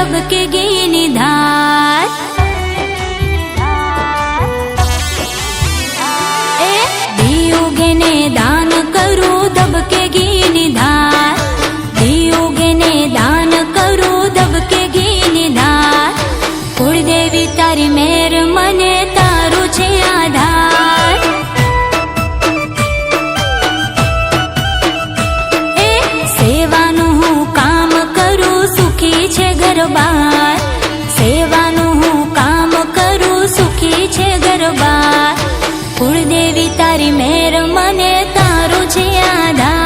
ધબકે ઘીની ધાર એ દિયોગને દાન કરું ધબકે ઘીની ધાર દિયોગને દાન કરું ધબકે ઘીની ધાર કુળદેવી તારી મેર મને તારું છે આધાર એ સેવાનું હું કામ કરું સુખી છે ઘરબાર સેવાનું હું કામ કરું સુખી છે ઘરબાર કુળદેવી તારી મેર મને તારું છે આધાર